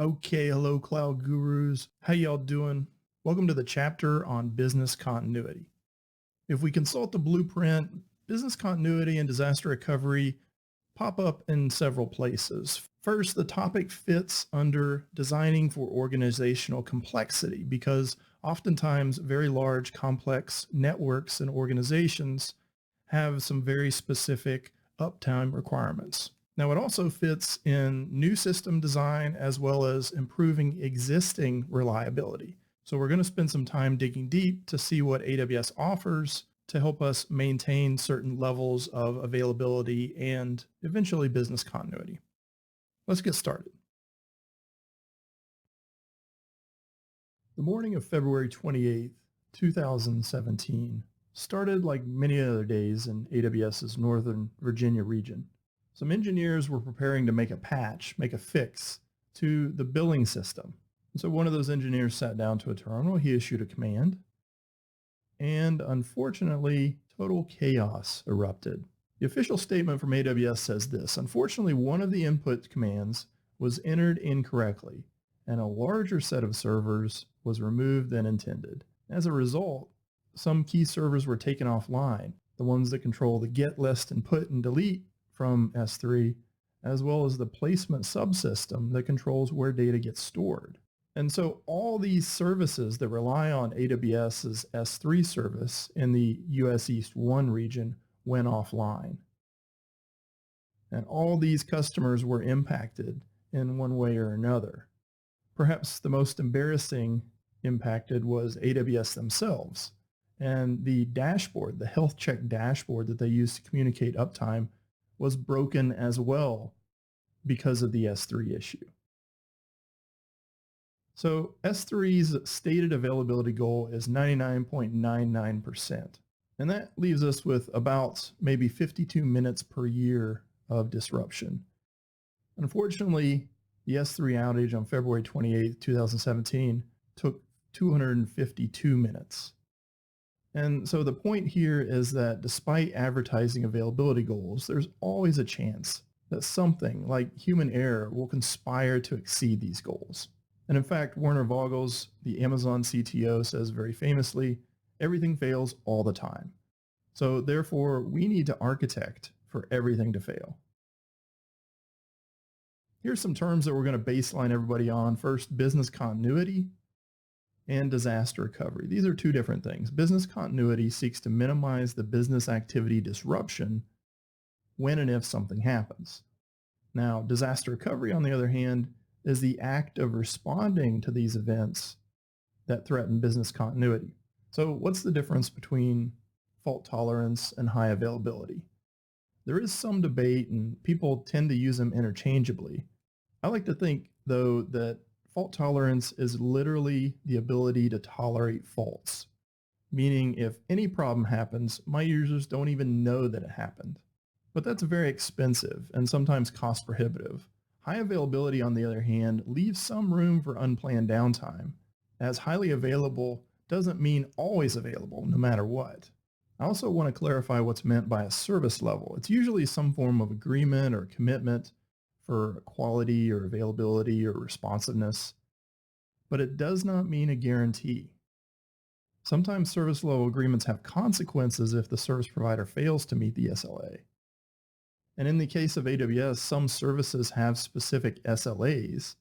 Okay, hello cloud gurus. How y'all doing? Welcome to the chapter on business continuity. If we consult the blueprint, business continuity and disaster recovery pop up in several places. First, the topic fits under designing for organizational complexity because oftentimes very large complex networks and organizations have some very specific uptime requirements. Now, it also fits in new system design as well as improving existing reliability. So we're going to spend some time digging deep to see what AWS offers to help us maintain certain levels of availability and eventually business continuity. Let's get started. The morning of February 28th, 2017 started like many other days in AWS's Northern Virginia region. Some engineers were preparing to make a fix to the billing system. And so one of those engineers sat down to a terminal, he issued a command, and unfortunately, total chaos erupted. The official statement from AWS says this: unfortunately, one of the input commands was entered incorrectly, and a larger set of servers was removed than intended. As a result, some key servers were taken offline, the ones that control the get list and put and delete from S3, as well as the placement subsystem that controls where data gets stored. And so all these services that rely on AWS's S3 service in the US East 1 region went offline. And all these customers were impacted in one way or another. Perhaps the most embarrassing impacted was AWS themselves. And the dashboard, the health check dashboard that they used to communicate uptime, was broken as well because of the S3 issue. So S3's stated availability goal is 99.99%. And that leaves us with about maybe 52 minutes per year of disruption. Unfortunately, the S3 outage on February 28, 2017 took 252 minutes. And so the point here is that despite advertising availability goals, there's always a chance that something like human error will conspire to exceed these goals. And in fact, Werner Vogels, the Amazon CTO, says very famously, everything fails all the time. So therefore, we need to architect for everything to fail. Here's some terms that we're going to baseline everybody on. First, business continuity and disaster recovery. These are two different things. Business continuity seeks to minimize the business activity disruption when and if something happens. Now, disaster recovery, on the other hand, is the act of responding to these events that threaten business continuity. So what's the difference between fault tolerance and high availability? There is some debate and people tend to use them interchangeably. I like to think, though, that fault tolerance is literally the ability to tolerate faults, meaning if any problem happens, my users don't even know that it happened. But that's very expensive and sometimes cost prohibitive. High availability, on the other hand, leaves some room for unplanned downtime, as highly available doesn't mean always available, no matter what. I also want to clarify what's meant by a service level. It's usually some form of agreement or commitment for quality or availability or responsiveness, but it does not mean a guarantee. Sometimes service level agreements have consequences if the service provider fails to meet the SLA. And in the case of AWS, some services have specific SLAs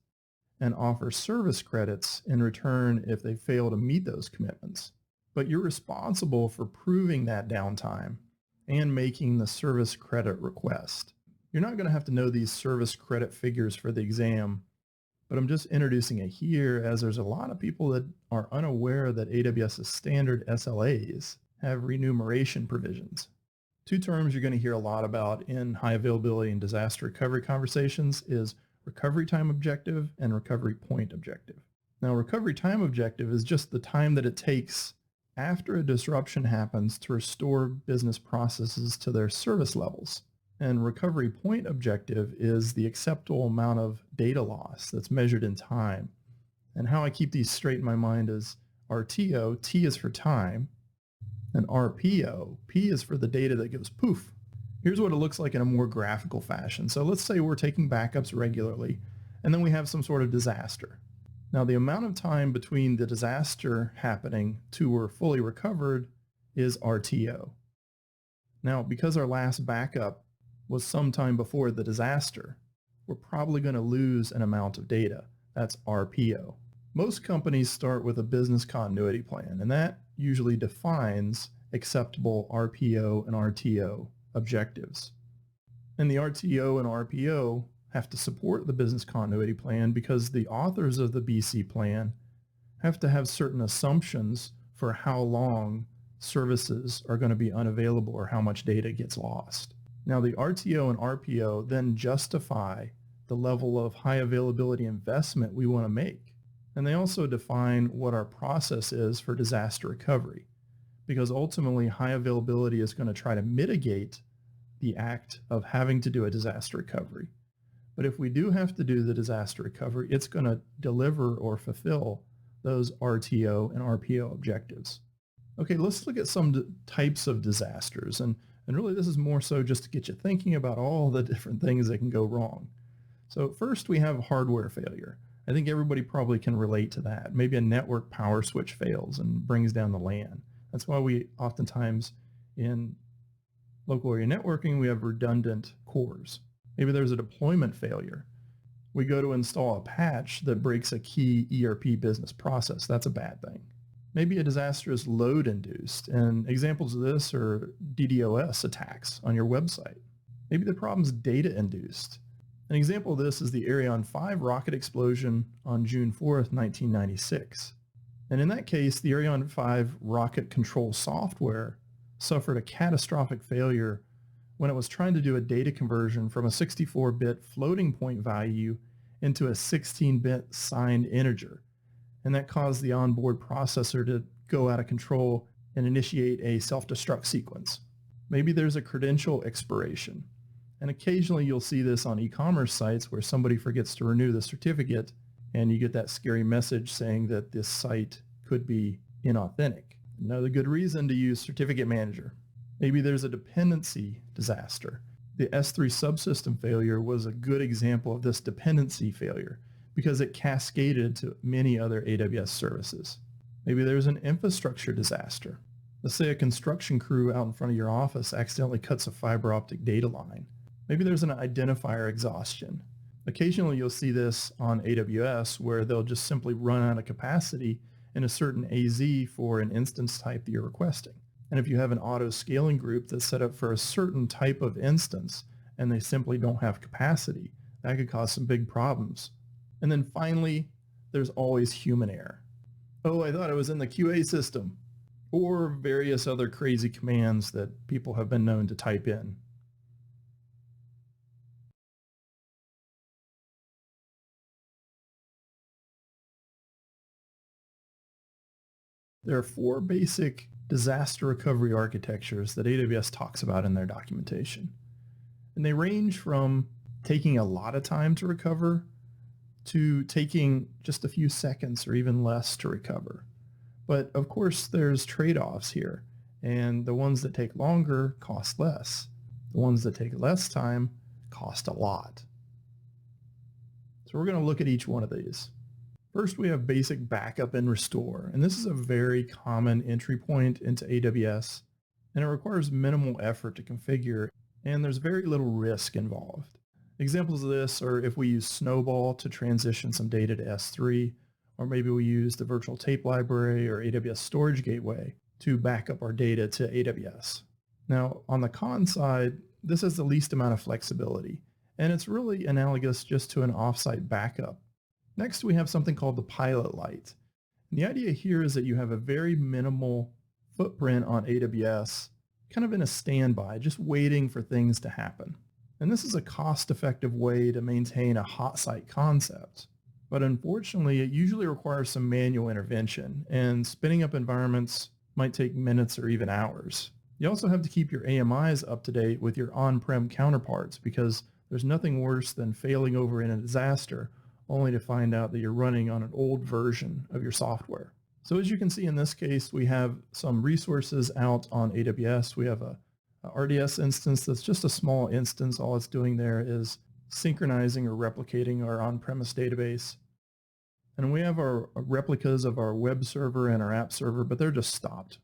and offer service credits in return if they fail to meet those commitments. But you're responsible for proving that downtime and making the service credit request. You're not going to have to know these service credit figures for the exam, but I'm just introducing it here as there's a lot of people that are unaware that AWS's standard SLAs have remuneration provisions. Two terms you're going to hear a lot about in high availability and disaster recovery conversations is recovery time objective and recovery point objective. Now, recovery time objective is just the time that it takes after a disruption happens to restore business processes to their service levels. And recovery point objective is the acceptable amount of data loss that's measured in time. And how I keep these straight in my mind is RTO, T is for time, and RPO, P is for the data that goes poof. Here's what it looks like in a more graphical fashion. So let's say we're taking backups regularly And then we have some sort of disaster. Now, the amount of time between the disaster happening to we're fully recovered is RTO. Now, because our last backup was sometime before the disaster, we're probably going to lose an amount of data. That's RPO. Most companies start with a business continuity plan, and that usually defines acceptable RPO and RTO objectives. And the RTO and RPO have to support the business continuity plan because the authors of the BC plan have to have certain assumptions for how long services are going to be unavailable or how much data gets lost. Now, the RTO and RPO then justify the level of high availability investment we want to make. And they also define what our process is for disaster recovery, because ultimately high availability is going to try to mitigate the act of having to do a disaster recovery. But if we do have to do the disaster recovery, it's going to deliver or fulfill those RTO and RPO objectives. Okay, let's look at some types of disasters. And really this is more so just to get you thinking about all the different things that can go wrong. So first we have hardware failure. I think everybody probably can relate to that. Maybe a network power switch fails and brings down the LAN. That's why we oftentimes in local area networking, we have redundant cores. Maybe there's a deployment failure. We go to install a patch that breaks a key ERP business process. That's a bad thing. Maybe a disaster is load induced, and examples of this are DDoS attacks on your website. Maybe the problem's data induced. An example of this is the Ariane 5 rocket explosion on June 4th, 1996. And in that case, the Ariane 5 rocket control software suffered a catastrophic failure when it was trying to do a data conversion from a 64-bit floating point value into a 16-bit signed integer. And that caused the onboard processor to go out of control and initiate a self-destruct sequence. Maybe there's a credential expiration. And occasionally you'll see this on e-commerce sites where somebody forgets to renew the certificate and you get that scary message saying that this site could be inauthentic. Another good reason to use Certificate Manager. Maybe there's a dependency disaster. The S3 subsystem failure was a good example of this dependency failure because it cascaded to many other AWS services. Maybe there's an infrastructure disaster. Let's say a construction crew out in front of your office accidentally cuts a fiber optic data line. Maybe there's an identifier exhaustion. Occasionally you'll see this on AWS where they'll just simply run out of capacity in a certain AZ for an instance type that you're requesting. And if you have an auto scaling group that's set up for a certain type of instance and they simply don't have capacity, that could cause some big problems. And then finally, there's always human error. Oh, I thought it was in the QA system, or various other crazy commands that people have been known to type in. There are 4 basic disaster recovery architectures that AWS talks about in their documentation. And they range from taking a lot of time to recover to taking just a few seconds or even less to recover. But of course, there's trade-offs here. And the ones that take longer cost less. The ones that take less time cost a lot. So we're going to look at each one of these. First, we have basic backup and restore, and this is a very common entry point into AWS, and it requires minimal effort to configure, and there's very little risk involved. Examples of this are if we use Snowball to transition some data to S3, or maybe we use the virtual tape library or AWS Storage Gateway to back up our data to AWS. Now, on the con side, this has the least amount of flexibility, and it's really analogous just to an offsite backup. Next, we have something called the Pilot Lite. And the idea here is that you have a very minimal footprint on AWS, kind of in a standby, just waiting for things to happen. And this is a cost-effective way to maintain a hot site concept. But unfortunately, it usually requires some manual intervention, and spinning up environments might take minutes or even hours. You also have to keep your AMIs up to date with your on-prem counterparts because there's nothing worse than failing over in a disaster only to find out that you're running on an old version of your software. So as you can see in this case, we have some resources out on AWS. We have a RDS instance that's just a small instance. All it's doing there is synchronizing or replicating our on-premise database. And we have our replicas of our web server and our app server, but they're just stopped.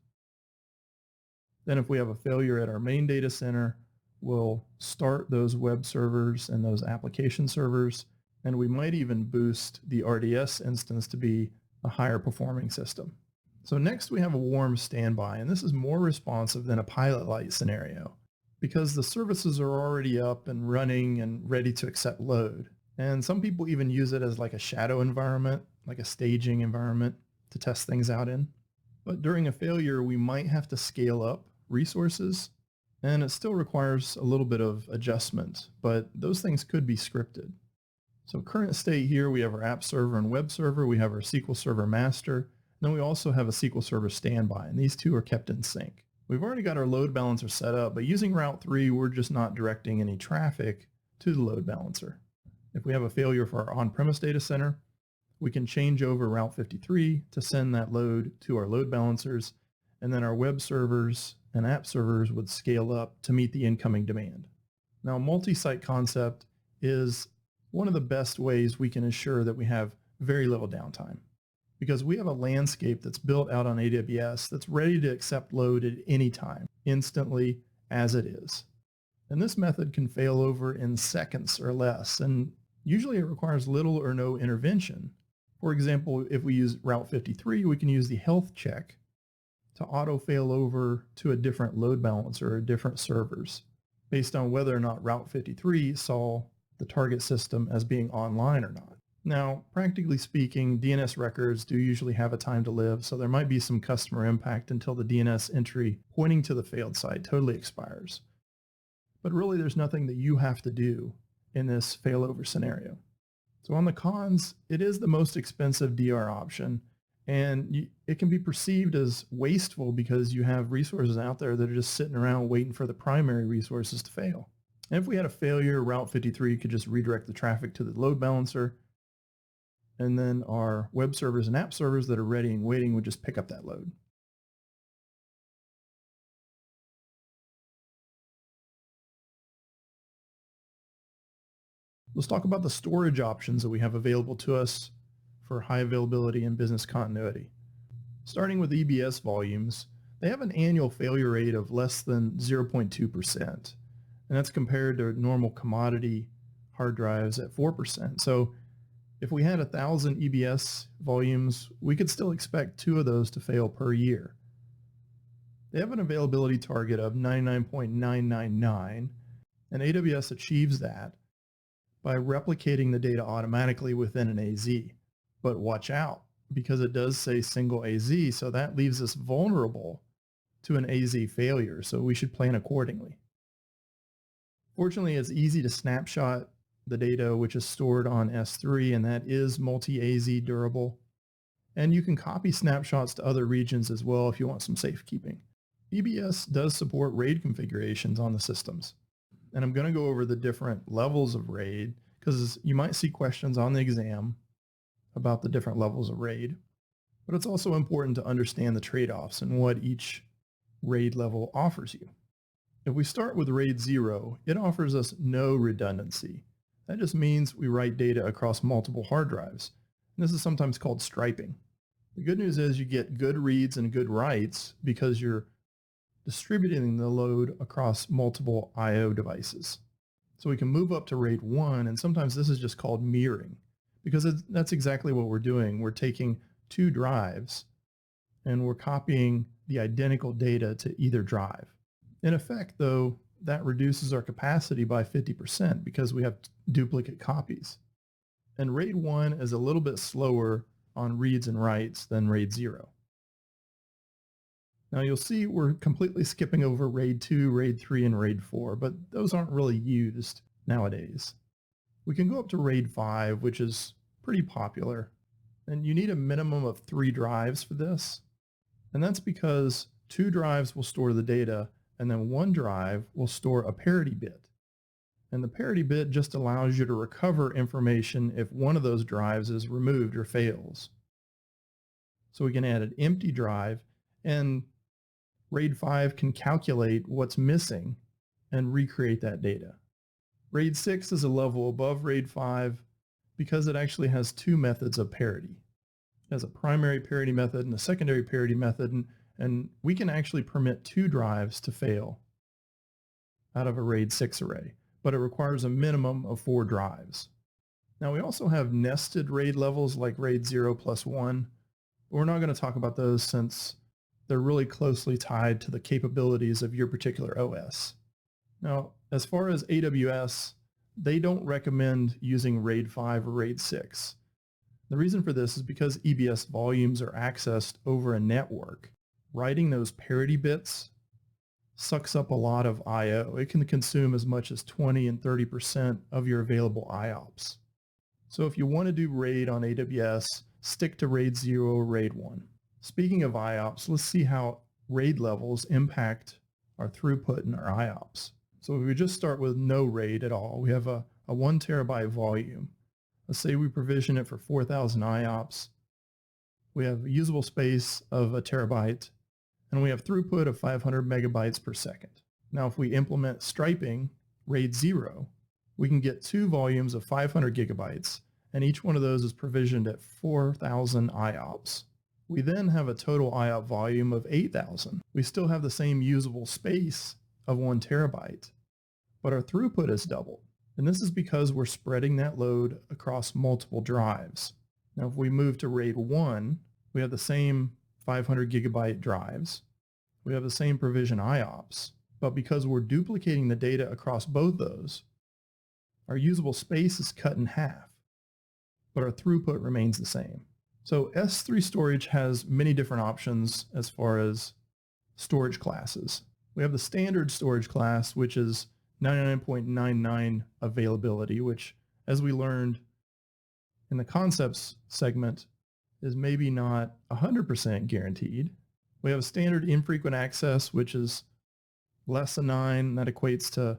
Then if we have a failure at our main data center, we'll start those web servers and those application servers, and we might even boost the RDS instance to be a higher performing system. So next we have a warm standby, and this is more responsive than a pilot light scenario because the services are already up and running and ready to accept load. And some people even use it as like a shadow environment, like a staging environment to test things out in. But during a failure, we might have to scale up resources, and it still requires a little bit of adjustment, but those things could be scripted. So current state here, we have our app server and web server, we have our SQL Server master, and then we also have a SQL Server standby, and these two are kept in sync. We've already got our load balancer set up, but using Route 3, we're just not directing any traffic to the load balancer. If we have a failure for our on-premise data center, we can change over Route 53 to send that load to our load balancers, and then our web servers and app servers would scale up to meet the incoming demand. Now, multi-site concept is one of the best ways we can ensure that we have very little downtime because we have a landscape that's built out on AWS that's ready to accept load at any time, instantly as it is. And this method can fail over in seconds or less, and usually it requires little or no intervention. For example, if we use Route 53, we can use the health check to auto fail over to a different load balancer or different servers based on whether or not Route 53 saw the target system as being online or not. Now, practically speaking, DNS records do usually have a time to live, so there might be some customer impact until the DNS entry pointing to the failed site totally expires. But really, there's nothing that you have to do in this failover scenario. So on the cons, it is the most expensive DR option, and it can be perceived as wasteful because you have resources out there that are just sitting around waiting for the primary resources to fail. And if we had a failure, Route 53 could just redirect the traffic to the load balancer, and then our web servers and app servers that are ready and waiting would just pick up that load. Let's talk about the storage options that we have available to us for high availability and business continuity. Starting with EBS volumes, they have an annual failure rate of less than 0.2%, and that's compared to normal commodity hard drives at 4%. So if we had 1,000 EBS volumes, we could still expect 2 of those to fail per year. They have an availability target of 99.999, and AWS achieves that by replicating the data automatically within an AZ. But watch out, because it does say single AZ, so that leaves us vulnerable to an AZ failure, so we should plan accordingly. Fortunately, it's easy to snapshot the data which is stored on S3, and that is multi-AZ durable. And you can copy snapshots to other regions as well if you want some safekeeping. EBS does support RAID configurations on the systems. And I'm going to go over the different levels of RAID because you might see questions on the exam about the different levels of RAID. But it's also important to understand the trade-offs and what each RAID level offers you. If we start with RAID 0, it offers us no redundancy. That just means we write data across multiple hard drives. And this is sometimes called striping. The good news is you get good reads and good writes because you're distributing the load across multiple I/O devices. So we can move up to RAID 1, and sometimes this is just called mirroring because that's exactly what we're doing. We're taking 2 drives and we're copying the identical data to either drive. In effect, though, that reduces our capacity by 50% because we have duplicate copies. And RAID 1 is a little bit slower on reads and writes than RAID 0. Now you'll see we're completely skipping over RAID 2, RAID 3, and RAID 4, but those aren't really used nowadays. We can go up to RAID 5, which is pretty popular, and you need a minimum of 3 drives for this. And that's because 2 drives will store the data, and then 1 drive will store a parity bit. And the parity bit just allows you to recover information if one of those drives is removed or fails. So we can add an empty drive, and RAID 5 can calculate what's missing and recreate that data. RAID 6 is a level above RAID 5 because it actually has two methods of parity. It has a primary parity method and a secondary parity method, and we can actually permit two drives to fail out of a RAID 6 array, but it requires a minimum of 4 drives. Now we also have nested RAID levels like RAID 0 plus 1, but we're not going to talk about those since they're really closely tied to the capabilities of your particular OS. Now, as far as AWS, they don't recommend using RAID 5 or RAID 6. The reason for this is because EBS volumes are accessed over a network. Writing those parity bits sucks up a lot of I/O. It can consume as much as 20 and 30% of your available IOPS. So if you want to do RAID on AWS, stick to RAID 0 or RAID 1. Speaking of IOPS, let's see how RAID levels impact our throughput and our IOPS. So if we just start with no RAID at all, we have a 1 terabyte volume. Let's say we provision it for 4,000 IOPS. We have a usable space of 1 terabyte, and we have throughput of 500 megabytes per second. Now, if we implement striping, RAID 0, we can get 2 volumes of 500 gigabytes, and each one of those is provisioned at 4,000 IOPS. We then have a total IOP volume of 8,000. We still have the same usable space of 1 terabyte, but our throughput is doubled. And this is because we're spreading that load across multiple drives. Now, if we move to RAID 1, we have the same 500 gigabyte drives. We have the same provision IOPS, but because we're duplicating the data across both those, our usable space is cut in half, but our throughput remains the same. So S3 storage has many different options as far as storage classes. We have the standard storage class, which is 99.99 availability, which, as we learned in the concepts segment, is maybe not 100% guaranteed. We have a standard infrequent access, which is less than 9. That equates to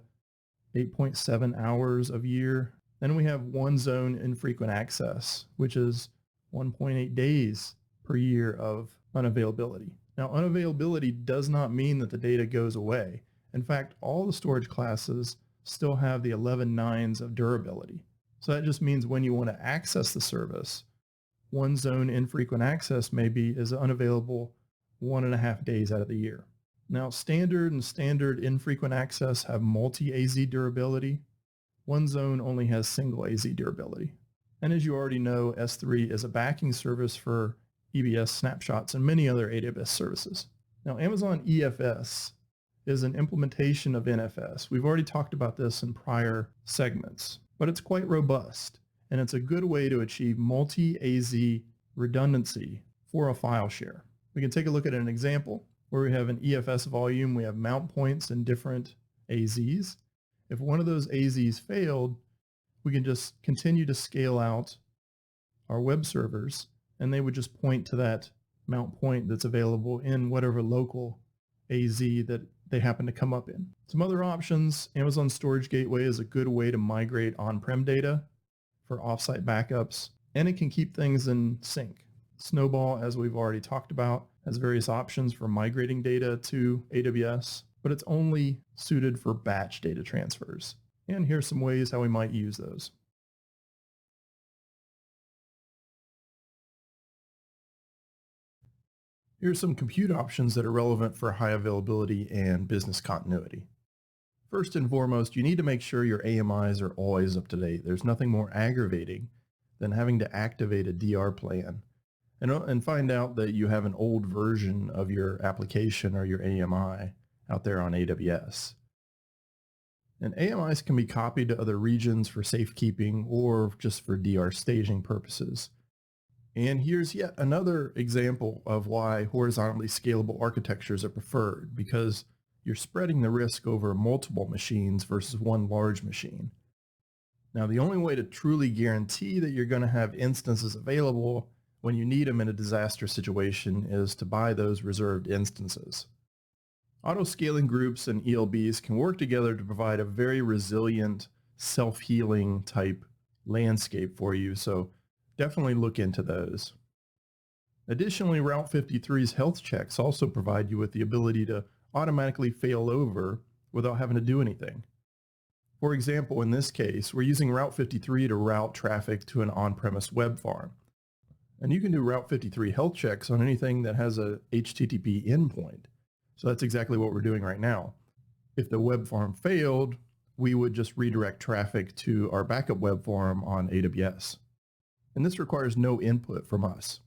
8.7 hours of year. Then we have one zone infrequent access, which is 1.8 days per year of unavailability. Now, unavailability does not mean that the data goes away. In fact, all the storage classes still have the 11 nines of durability. So that just means when you want to access the service, one zone infrequent access maybe is unavailable 1.5 days out of the year. Now, standard and standard infrequent access have multi-AZ durability. One zone only has single AZ durability. And as you already know, S3 is a backing service for EBS snapshots and many other AWS services. Now, Amazon EFS is an implementation of NFS. We've already talked about this in prior segments, but it's quite robust, and it's a good way to achieve multi-AZ redundancy for a file share. We can take a look at an example where we have an EFS volume. We have mount points in different AZs. If one of those AZs failed, we can just continue to scale out our web servers, and they would just point to that mount point that's available in whatever local AZ that they happen to come up in. Some other options: Amazon Storage Gateway is a good way to migrate on-prem data for offsite backups, and it can keep things in sync. Snowball, as we've already talked about, has various options for migrating data to AWS, but it's only suited for batch data transfers. And here's some ways how we might use those. Here's some compute options that are relevant for high availability and business continuity. First and foremost, you need to make sure your AMIs are always up to date. There's nothing more aggravating than having to activate a DR plan and find out that you have an old version of your application or your AMI out there on AWS. And AMIs can be copied to other regions for safekeeping or just for DR staging purposes. And here's yet another example of why horizontally scalable architectures are preferred, because you're spreading the risk over multiple machines versus one large machine. Now, the only way to truly guarantee that you're going to have instances available when you need them in a disaster situation is to buy those reserved instances. Auto-scaling groups and ELBs can work together to provide a very resilient, self-healing type landscape for you, so definitely look into those. Additionally, Route 53's health checks also provide you with the ability to automatically fail over without having to do anything. For example, in this case, we're using Route 53 to route traffic to an on-premise web farm. And you can do Route 53 health checks on anything that has a HTTP endpoint. So that's exactly what we're doing right now. If the web farm failed, we would just redirect traffic to our backup web farm on AWS. And this requires no input from us.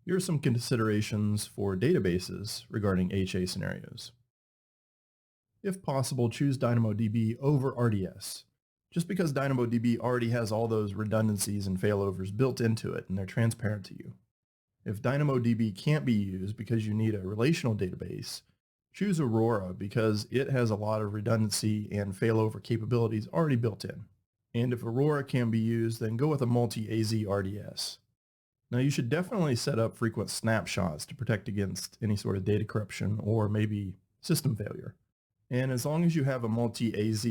Here are some considerations for databases regarding HA scenarios. If possible, choose DynamoDB over RDS, just because DynamoDB already has all those redundancies and failovers built into it and they're transparent to you. If DynamoDB can't be used because you need a relational database, choose Aurora because it has a lot of redundancy and failover capabilities already built in. And if Aurora can be used, then go with a multi-AZ RDS. Now you should definitely set up frequent snapshots to protect against any sort of data corruption or maybe system failure. And as long as you have a multi-AZ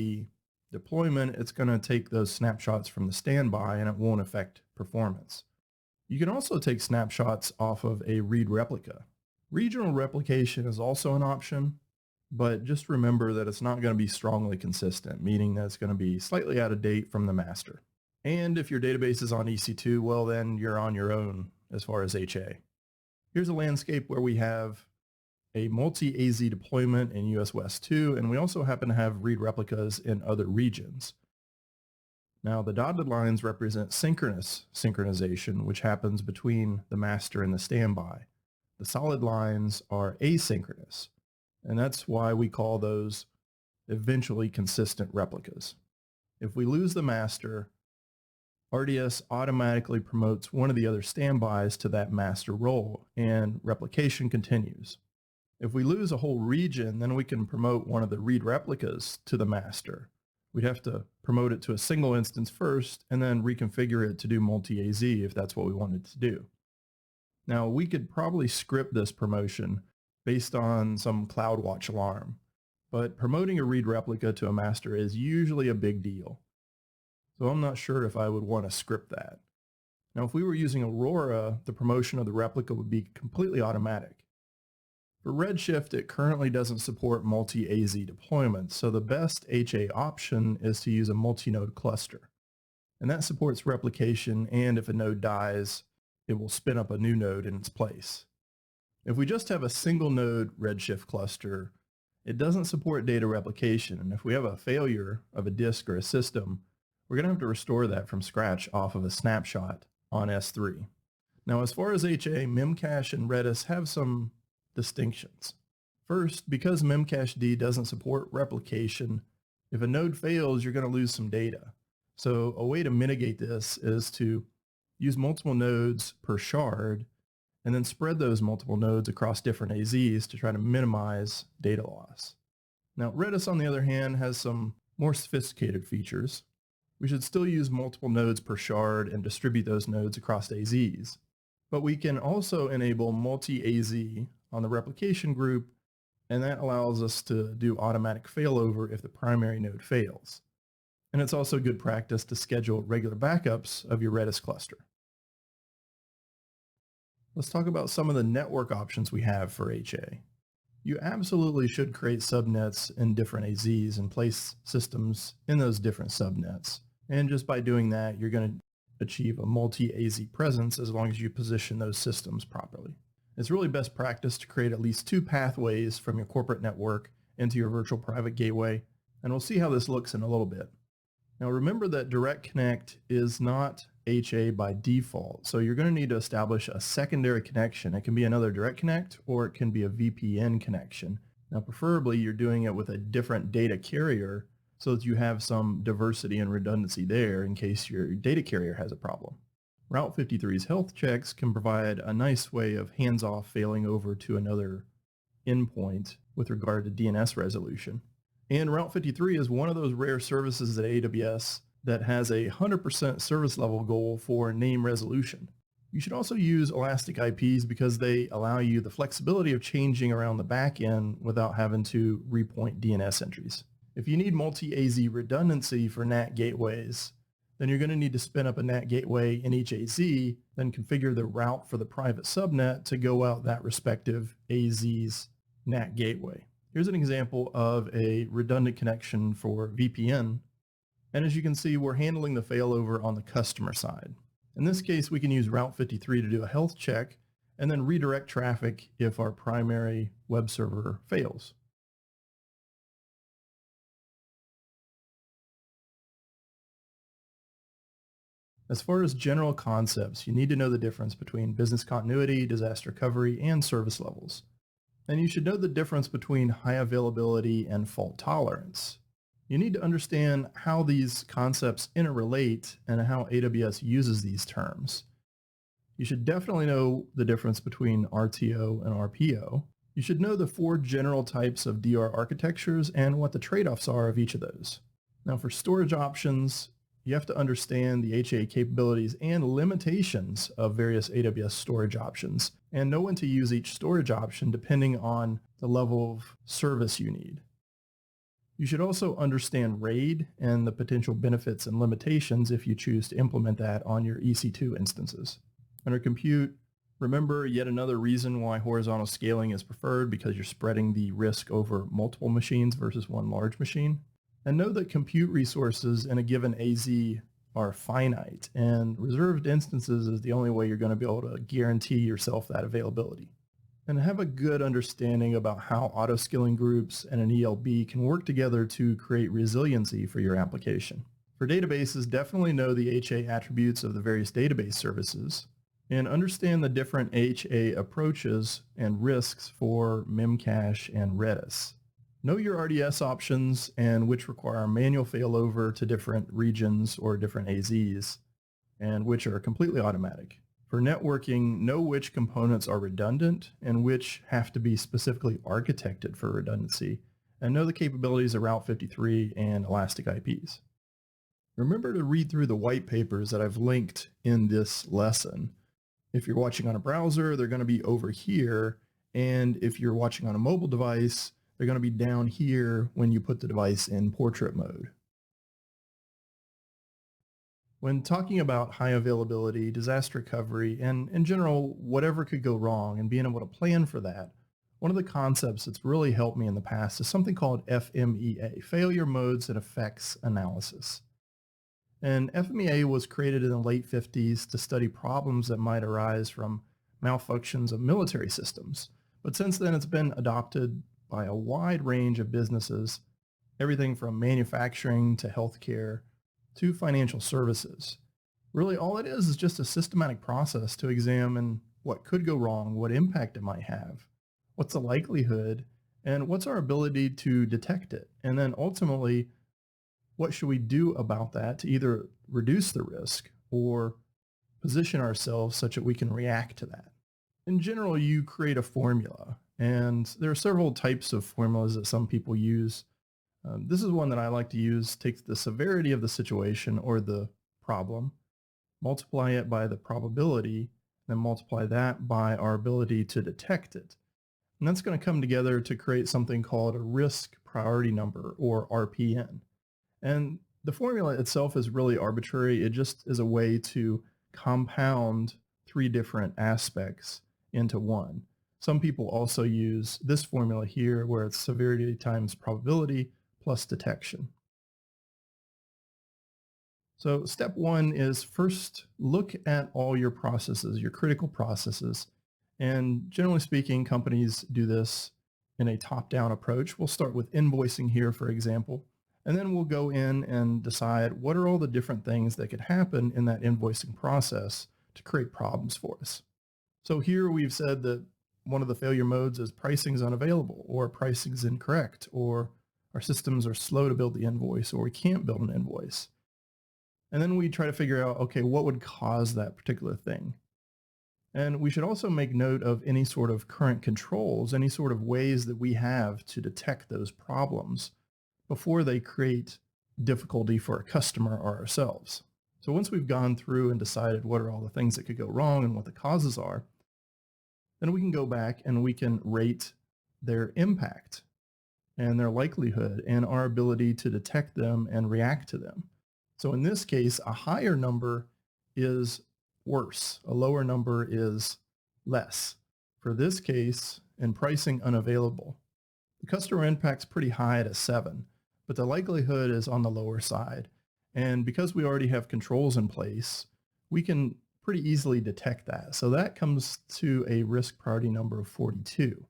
deployment, it's going to take those snapshots from the standby and it won't affect performance. You can also take snapshots off of a read replica. Regional replication is also an option, but just remember that it's not going to be strongly consistent, meaning that it's going to be slightly out of date from the master. And if your database is on EC2, well, then you're on your own as far as HA. Here's a landscape where we have a multi-AZ deployment in US West 2, and we also happen to have read replicas in other regions. Now, the dotted lines represent synchronous synchronization, which happens between the master and the standby. The solid lines are asynchronous, and that's why we call those eventually consistent replicas. If we lose the master, RDS automatically promotes one of the other standbys to that master role, and replication continues. If we lose a whole region, then we can promote one of the read replicas to the master. We'd have to promote it to a single instance first and then reconfigure it to do multi-AZ if that's what we wanted to do. Now, we could probably script this promotion based on some CloudWatch alarm, but promoting a read replica to a master is usually a big deal. So I'm not sure if I would want to script that. Now, if we were using Aurora, the promotion of the replica would be completely automatic. For Redshift, it currently doesn't support multi-AZ deployments, so the best HA option is to use a multi-node cluster. And that supports replication, and if a node dies, it will spin up a new node in its place. If we just have a single node Redshift cluster, it doesn't support data replication, and if we have a failure of a disk or a system, we're going to have to restore that from scratch off of a snapshot on S3. Now, as far as HA, Memcache and Redis have some distinctions. First, because Memcached doesn't support replication, if a node fails, you're going to lose some data. So a way to mitigate this is to use multiple nodes per shard and then spread those multiple nodes across different AZs to try to minimize data loss. Now, Redis, on the other hand, has some more sophisticated features. We should still use multiple nodes per shard and distribute those nodes across AZs. But we can also enable multi-AZ on the replication group, and that allows us to do automatic failover if the primary node fails. And it's also good practice to schedule regular backups of your Redis cluster. Let's talk about some of the network options we have for HA. You absolutely should create subnets in different AZs and place systems in those different subnets. And just by doing that, you're going to achieve a multi-AZ presence as long as you position those systems properly. It's really best practice to create at least 2 pathways from your corporate network into your virtual private gateway, and we'll see how this looks in a little bit. Now remember that Direct Connect is not HA by default, so you're going to need to establish a secondary connection. It can be another Direct Connect or it can be a VPN connection. Now preferably you're doing it with a different data carrier so that you have some diversity and redundancy there in case your data carrier has a problem. Route 53's health checks can provide a nice way of hands-off failing over to another endpoint with regard to DNS resolution. And Route 53 is one of those rare services at AWS that has a 100% service level goal for name resolution. You should also use Elastic IPs because they allow you the flexibility of changing around the backend without having to repoint DNS entries. If you need multi-AZ redundancy for NAT gateways, then you're going to need to spin up a NAT gateway in each AZ, then configure the route for the private subnet to go out that respective AZ's NAT gateway. Here's an example of a redundant connection for VPN. And as you can see, we're handling the failover on the customer side. In this case, we can use Route 53 to do a health check and then redirect traffic if our primary web server fails. As far as general concepts, you need to know the difference between business continuity, disaster recovery, and service levels. And you should know the difference between high availability and fault tolerance. You need to understand how these concepts interrelate and how AWS uses these terms. You should definitely know the difference between RTO and RPO. You should know the 4 general types of DR architectures and what the trade-offs are of each of those. Now for storage options, you have to understand the HA capabilities and limitations of various AWS storage options and know when to use each storage option depending on the level of service you need. You should also understand RAID and the potential benefits and limitations if you choose to implement that on your EC2 instances. Under compute, remember yet another reason why horizontal scaling is preferred, because you're spreading the risk over multiple machines versus one large machine. And know that compute resources in a given AZ are finite, and reserved instances is the only way you're going to be able to guarantee yourself that availability. And have a good understanding about how auto-scaling groups and an ELB can work together to create resiliency for your application. For databases, definitely know the HA attributes of the various database services and understand the different HA approaches and risks for Memcache and Redis. Know your RDS options and which require manual failover to different regions or different AZs and which are completely automatic. For networking, know which components are redundant and which have to be specifically architected for redundancy, and know the capabilities of Route 53 and Elastic IPs. Remember to read through the white papers that I've linked in this lesson. If you're watching on a browser, they're going to be over here, and if you're watching on a mobile device, they're going to be down here when you put the device in portrait mode. When talking about high availability, disaster recovery, and in general, whatever could go wrong and being able to plan for that, one of the concepts that's really helped me in the past is something called FMEA, Failure Modes and Effects Analysis. And FMEA was created in the late 50s to study problems that might arise from malfunctions of military systems. But since then, it's been adopted by a wide range of businesses, everything from manufacturing to healthcare to financial services. Really, all it is just a systematic process to examine what could go wrong, what impact it might have, what's the likelihood, and what's our ability to detect it. And then ultimately, what should we do about that to either reduce the risk or position ourselves such that we can react to that? In general, you create a formula, and there are several types of formulas that some people use. This is one that I like to use. Take the severity of the situation or the problem, multiply it by the probability, then multiply that by our ability to detect it. And that's going to come together to create something called a risk priority number, or RPN. And the formula itself is really arbitrary. It just is a way to compound 3 different aspects into one. Some people also use this formula here where it's severity times probability plus detection. So step 1 is first look at all your processes, your critical processes. And generally speaking, companies do this in a top-down approach. We'll start with invoicing here, for example, and then we'll go in and decide what are all the different things that could happen in that invoicing process to create problems for us. So here we've said that one of the failure modes is pricing is unavailable, or pricing is incorrect, or our systems are slow to build the invoice, or we can't build an invoice. And then we try to figure out, okay, what would cause that particular thing? And we should also make note of any sort of current controls, any sort of ways that we have to detect those problems before they create difficulty for a customer or ourselves. So once we've gone through and decided what are all the things that could go wrong and what the causes are, then we can go back and we can rate their impact and their likelihood and our ability to detect them and react to them. So in this case, a higher number is worse. A lower number is less. For this case, in pricing unavailable, the customer impact's pretty high at a 7, but the likelihood is on the lower side. And because we already have controls in place, we can pretty easily detect that. So that comes to a risk priority number of 42.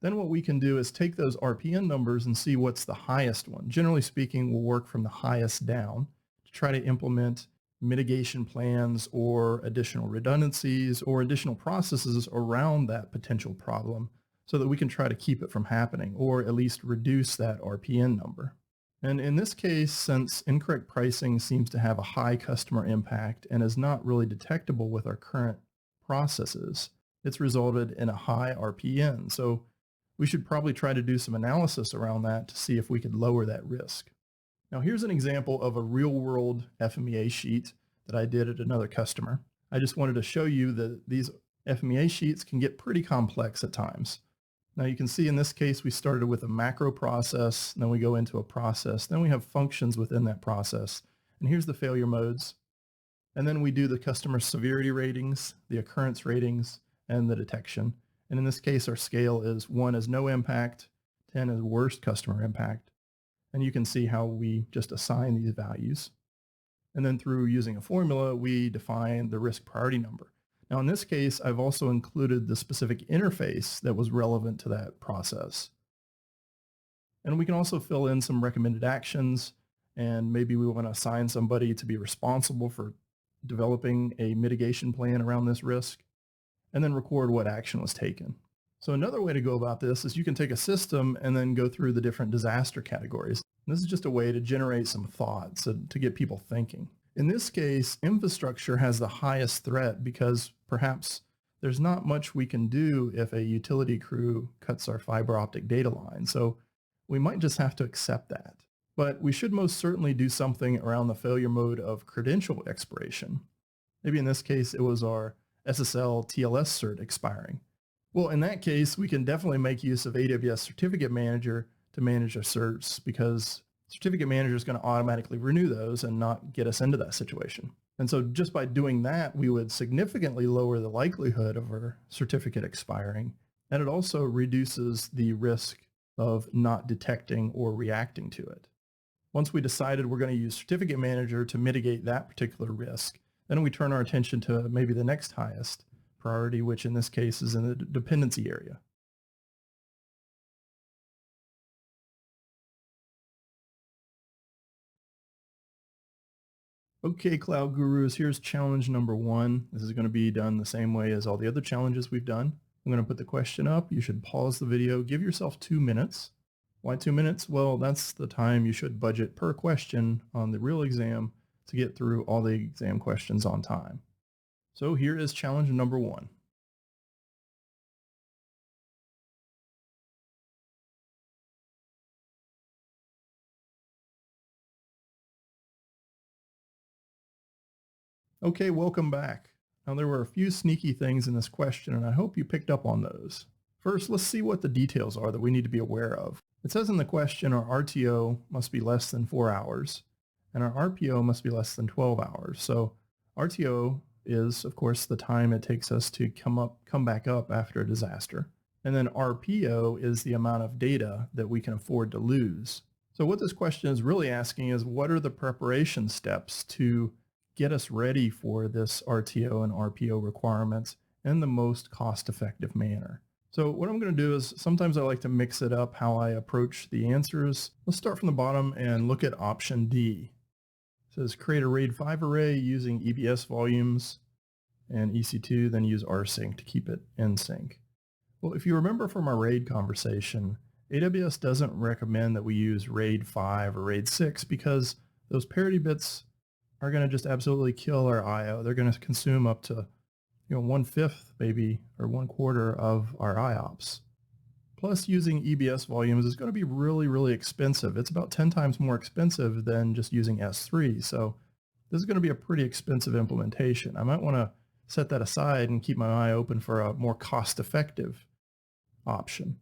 Then what we can do is take those RPN numbers and see what's the highest one. Generally speaking, we'll work from the highest down to try to implement mitigation plans or additional redundancies or additional processes around that potential problem so that we can try to keep it from happening or at least reduce that RPN number. And in this case, since incorrect pricing seems to have a high customer impact and is not really detectable with our current processes, it's resulted in a high RPN. So we should probably try to do some analysis around that to see if we could lower that risk. Now here's an example of a real-world FMEA sheet that I did at another customer. I just wanted to show you that these FMEA sheets can get pretty complex at times. Now you can see in this case we started with a macro process, then we go into a process, then we have functions within that process, and here's the failure modes. And then we do the customer severity ratings, the occurrence ratings, and the detection. And in this case, our scale is 1 is no impact, 10 is worst customer impact. And you can see how we just assign these values. And then through using a formula, we define the risk priority number. Now in this case, I've also included the specific interface that was relevant to that process. And we can also fill in some recommended actions, and maybe we want to assign somebody to be responsible for developing a mitigation plan around this risk, and then record what action was taken. So another way to go about this is you can take a system and then go through the different disaster categories. And this is just a way to generate some thoughts and to get people thinking. In this case, infrastructure has the highest threat because perhaps there's not much we can do if a utility crew cuts our fiber optic data line. So we might just have to accept that. But we should most certainly do something around the failure mode of credential expiration. Maybe in this case, it was our SSL TLS cert expiring. Well, in that case, we can definitely make use of AWS Certificate Manager to manage our certs because Certificate Manager is going to automatically renew those and not get us into that situation. And so just by doing that, we would significantly lower the likelihood of our certificate expiring. And it also reduces the risk of not detecting or reacting to it. Once we decided we're going to use Certificate Manager to mitigate that particular risk, then we turn our attention to maybe the next highest priority, which in this case is in the dependency area. Okay, Cloud Gurus, here's challenge number 1. This is going to be done the same way as all the other challenges we've done. I'm going to put the question up. You should pause the video. Give yourself 2 minutes. Why 2 minutes? Well, that's the time you should budget per question on the real exam to get through all the exam questions on time. So here is challenge number 1. Okay, welcome back. Now there were a few sneaky things in this question and I hope you picked up on those. First, let's see what the details are that we need to be aware of. It says in the question our RTO must be less than 4 hours and our RPO must be less than 12 hours. So RTO is, of course, the time it takes us to come back up after a disaster. And then RPO is the amount of data that we can afford to lose. So what this question is really asking is what are the preparation steps to get us ready for this RTO and RPO requirements in the most cost-effective manner. So what I'm going to do is sometimes I like to mix it up how I approach the answers. Let's start from the bottom and look at option D. It says create a RAID 5 array using EBS volumes and EC2, then use rsync to keep it in sync. Well, if you remember from our RAID conversation, AWS doesn't recommend that we use RAID 5 or RAID 6 because those parity bits are going to just absolutely kill our IO. They're going to consume up to 1/5 maybe or 1/4 of our IOPS. Plus using EBS volumes is going to be really, really expensive. It's about 10 times more expensive than just using S3. So this is going to be a pretty expensive implementation. I might want to set that aside and keep my eye open for a more cost-effective option.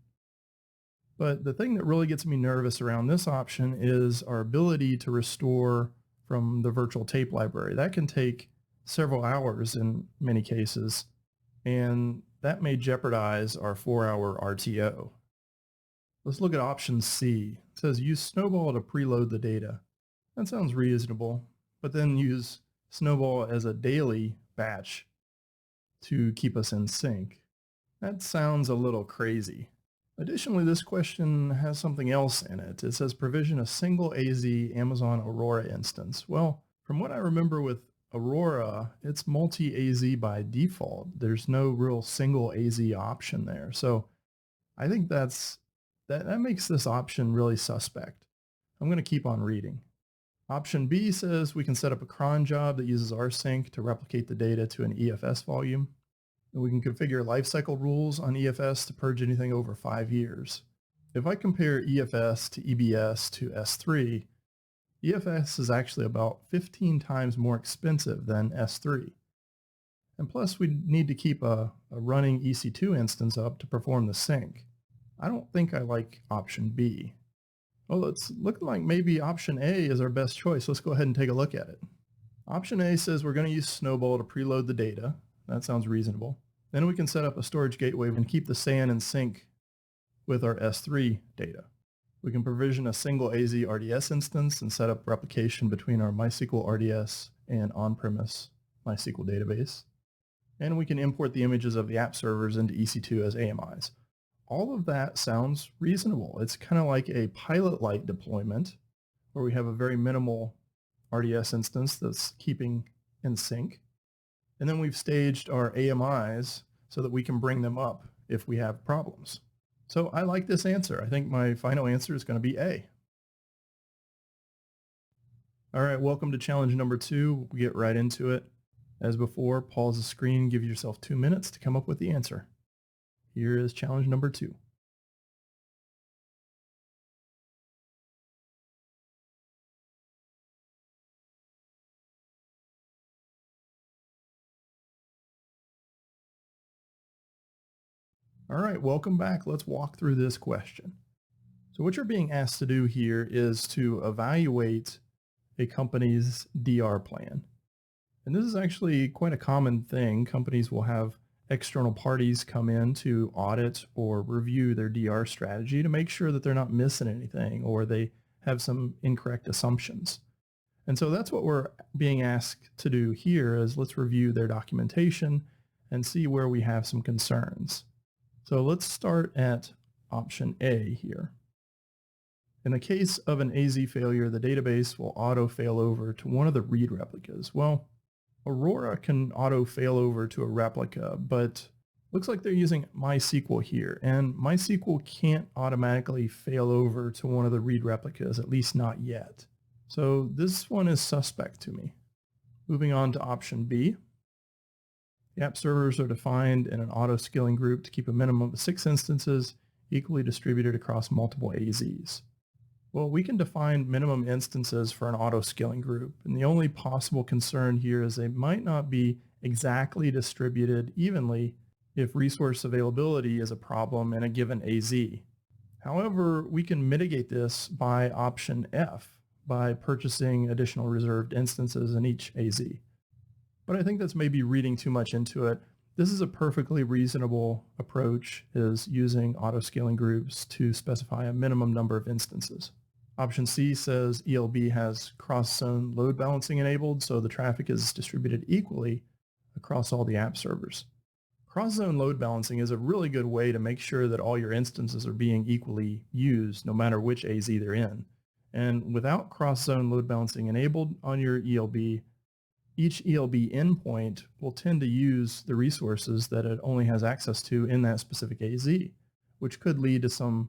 But the thing that really gets me nervous around this option is our ability to restore from the virtual tape library. That can take several hours in many cases, and that may jeopardize our 4-hour RTO. Let's look at option C. It says use Snowball to preload the data. That sounds reasonable, but then use Snowball as a daily batch to keep us in sync. That sounds a little crazy. Additionally, this question has something else in it. It says provision a single AZ Amazon Aurora instance. Well, from what I remember with Aurora, it's multi-AZ by default. There's no real single AZ option there. So I think that makes this option really suspect. I'm going to keep on reading. Option B says we can set up a cron job that uses rsync to replicate the data to an EFS volume. And we can configure lifecycle rules on EFS to purge anything over 5 years. If I compare EFS to EBS to S3, EFS is actually about 15 times more expensive than S3. And plus we need to keep a running EC2 instance up to perform the sync. I don't think I like option B. Well, it's looking like maybe option A is our best choice. Let's go ahead and take a look at it. Option A says we're going to use Snowball to preload the data. That sounds reasonable. Then we can set up a storage gateway and keep the SAN in sync with our S3 data. We can provision a single AZ RDS instance and set up replication between our MySQL RDS and on-premise MySQL database. And we can import the images of the app servers into EC2 as AMIs. All of that sounds reasonable. It's kind of like a pilot-like deployment where we have a very minimal RDS instance that's keeping in sync. And then we've staged our AMIs so that we can bring them up if we have problems. So I like this answer. I think my final answer is going to be A. All right, welcome to challenge number 2. We'll get right into it. As before, pause the screen, give yourself 2 minutes to come up with the answer. Here is challenge number 2. All right, welcome back. Let's walk through this question. So what you're being asked to do here is to evaluate a company's DR plan. And this is actually quite a common thing. Companies will have external parties come in to audit or review their DR strategy to make sure that they're not missing anything or they have some incorrect assumptions. And so that's what we're being asked to do here is let's review their documentation and see where we have some concerns. So let's start at option A here. In the case of an AZ failure, the database will auto fail over to one of the read replicas. Well, Aurora can auto fail over to a replica, but looks like they're using MySQL here, and MySQL can't automatically fail over to one of the read replicas, at least not yet. So this one is suspect to me. Moving on to option B. The app servers are defined in an auto-scaling group to keep a minimum of 6 instances equally distributed across multiple AZs. Well, we can define minimum instances for an auto-scaling group, and the only possible concern here is they might not be exactly distributed evenly if resource availability is a problem in a given AZ. However, we can mitigate this by option F, by purchasing additional reserved instances in each AZ. But I think that's maybe reading too much into it. This is a perfectly reasonable approach, is using auto-scaling groups to specify a minimum number of instances. Option C says ELB has cross-zone load balancing enabled, so the traffic is distributed equally across all the app servers. Cross-zone load balancing is a really good way to make sure that all your instances are being equally used, no matter which AZ they're in. And without cross-zone load balancing enabled on your ELB, each ELB endpoint will tend to use the resources that it only has access to in that specific AZ, which could lead to some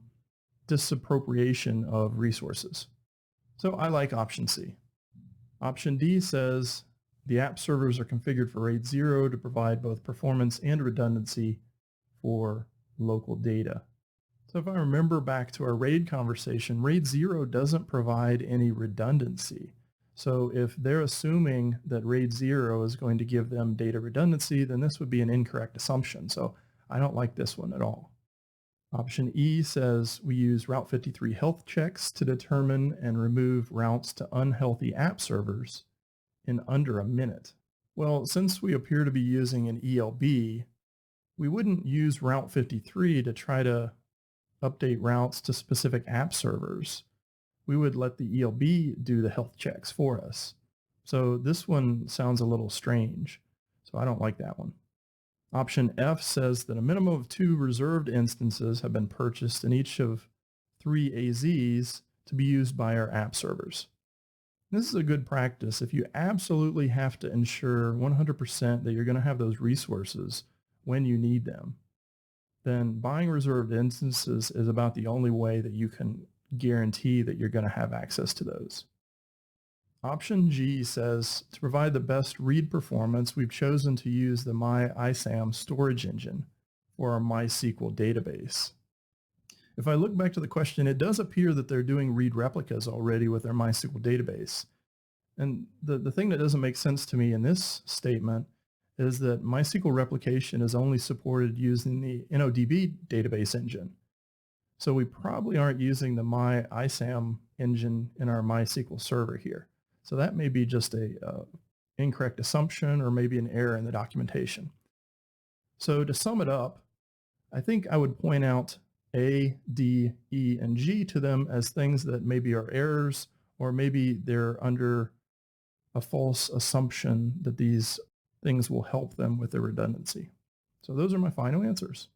disappropriation of resources. So I like option C. Option D says the app servers are configured for RAID 0 to provide both performance and redundancy for local data. So if I remember back to our RAID conversation, RAID 0 doesn't provide any redundancy. So if they're assuming that RAID 0 is going to give them data redundancy, then this would be an incorrect assumption. So I don't like this one at all. Option E says we use Route 53 health checks to determine and remove routes to unhealthy app servers in under a minute. Well, since we appear to be using an ELB, we wouldn't use Route 53 to try to update routes to specific app servers. We would let the ELB do the health checks for us. So this one sounds a little strange. So I don't like that one. Option F says that a minimum of 2 reserved instances have been purchased in each of 3 AZs to be used by our app servers. This is a good practice if you absolutely have to ensure 100% that you're going to have those resources when you need them. Then buying reserved instances is about the only way that you can guarantee that you're going to have access to those. Option G says to provide the best read performance, we've chosen to use the MyISAM storage engine for our MySQL database. If I look back to the question, it does appear that they're doing read replicas already with their MySQL database. And the thing that doesn't make sense to me in this statement is that MySQL replication is only supported using the InnoDB database engine. So we probably aren't using the MyISAM engine in our MySQL server here. So that may be just a incorrect assumption or maybe an error in the documentation. So to sum it up, I think I would point out A, D, E, and G to them as things that maybe are errors, or maybe they're under a false assumption that these things will help them with their redundancy. So those are my final answers.